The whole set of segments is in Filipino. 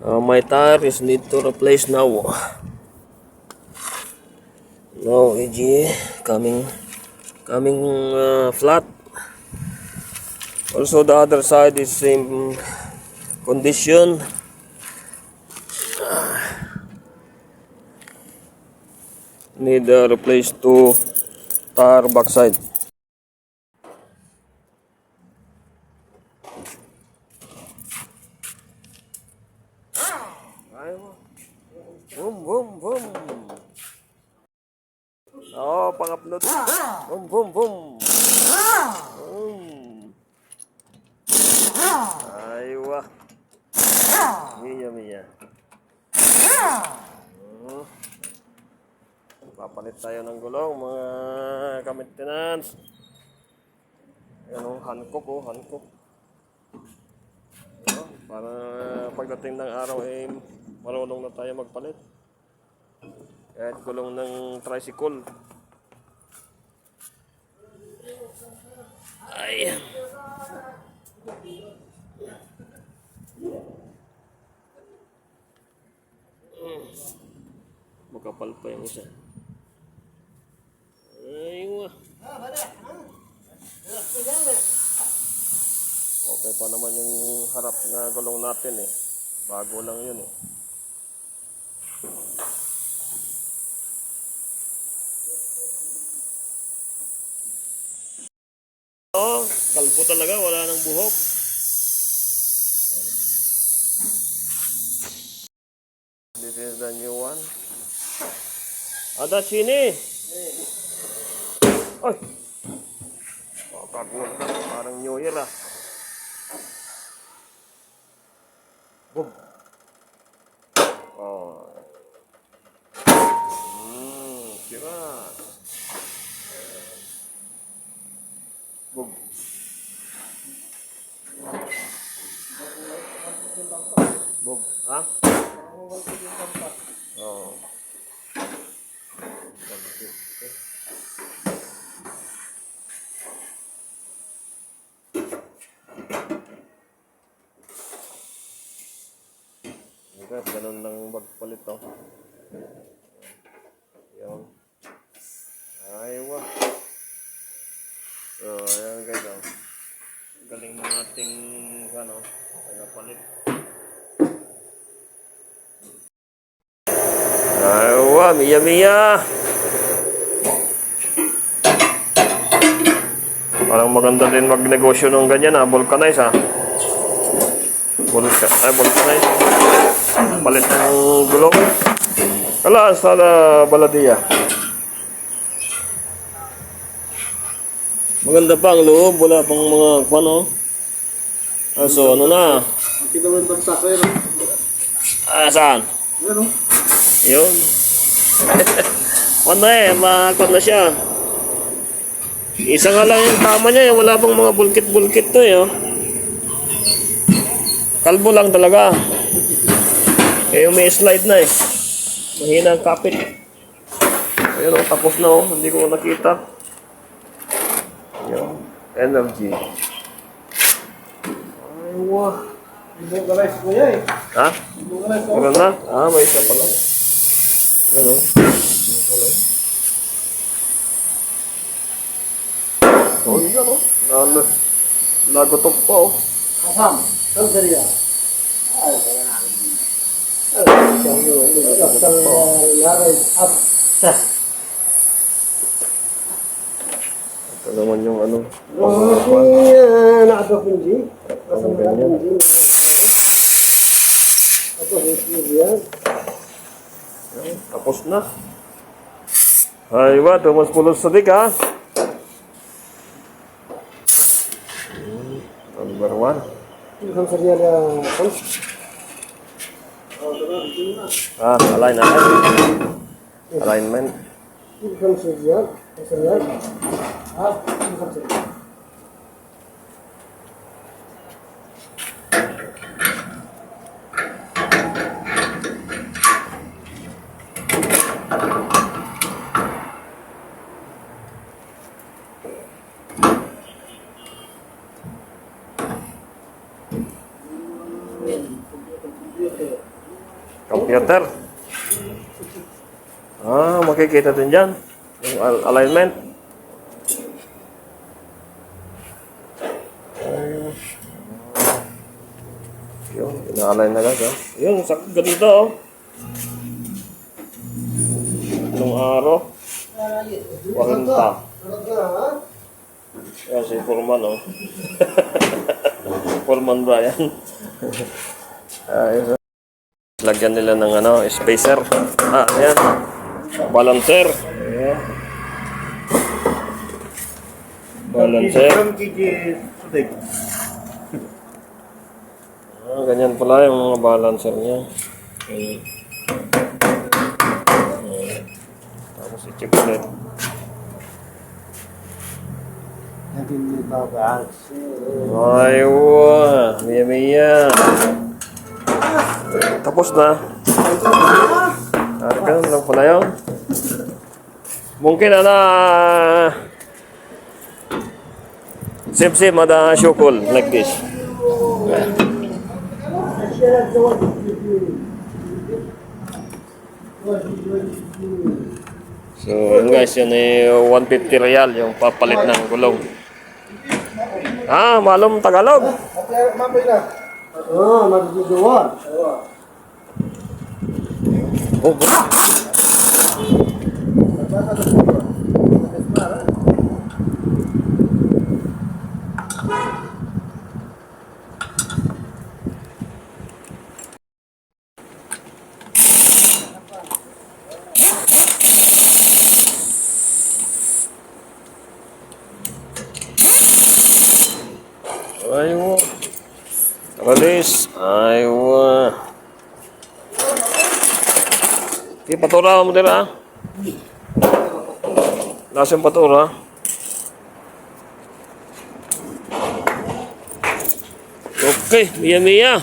My tire is need to replace now. No, EG coming flat. Also the other side is same condition. Need replace to tire backside. Boom, boom, boom. Oh, pang-upload. Boom, boom, boom. Boom. Aywa. Mia, mia. Papalit tayo ng gulong, mga ka-maintenance. Ayan, Hankook, Hankook. Para pagdating ng araw ay marunong na tayo magpalit. Kahit gulong ng tricycle. Ay. Makapal pa yung isa. Aywa. Okay pa naman yung harap na gulong natin eh. Bago lang yun eh. Oh, kalbo talaga, wala nang buhok. This is the new one. Ada sini. Ay. Oh, kagulat na. Parang New Year ah. Boom. Oh. Sira. Boom. Boom. Ha? Oh. Guys, ganun lang magpalit to. Yan. Aywa. So, ayan guys. Galing ng ating tagapalit. Aywa, miya miya. Parang maganda din magnegosyo ng ganyan vulcanize vulcanize. Palit ng gulong. Kala sa baladiya. Maganda pa ang loob, wala pang mga so ano na? Kita mo yung bagsak ko yun. Saan? Yun. Makakot na siya. Isa nga lang yung tama niya, wala pang mga bulkit-bulkit to Kalbo lang talaga. Yung may slide na mahina ang kapit. Ayun tapos na hindi ko nakita. Yung energy. Aywa. Hindi ko guys kuya Ha? Meron na? May isa pa lang. Ganun. Yan nagutok pa Asam, saan sariya? Ito naman yung tapos na. Aywa, tumas pulos sa dik Number 1. Alignment. computer. Makikita din dyan. Yung alignment. Yun, ina-align na guys. Yun, ganito oh. Nung araw. 40. Yan si Foreman oh. Foreman Brian. Ayun. Lagyan nila ng spacer. Ayan. Balancer. Ayan. Balancer. Ganyan pala yung mga balancer niya. Ayan. Ayan. Tapos i-check ulit. Aywa. Mia. Tapos na. Ganun lang pala yun. Mungkin same ada syukul like this. So yun guys, yun 150 real yung papalit ng gulong. Malum Tagalog. Magduduwan. Oh, aywa. Release. Aywa. Patura mo din Nasa yung patura. Okay, Mia.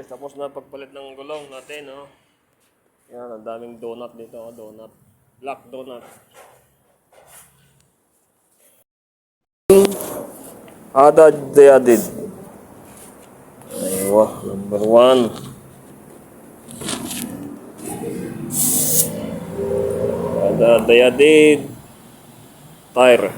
Tapos na pagpalit ng gulong natin, no? Yan, ang daming donut dito, donut. Black donut. Ada Dayadid. Aywa, number 1. Ada Dayadid tire.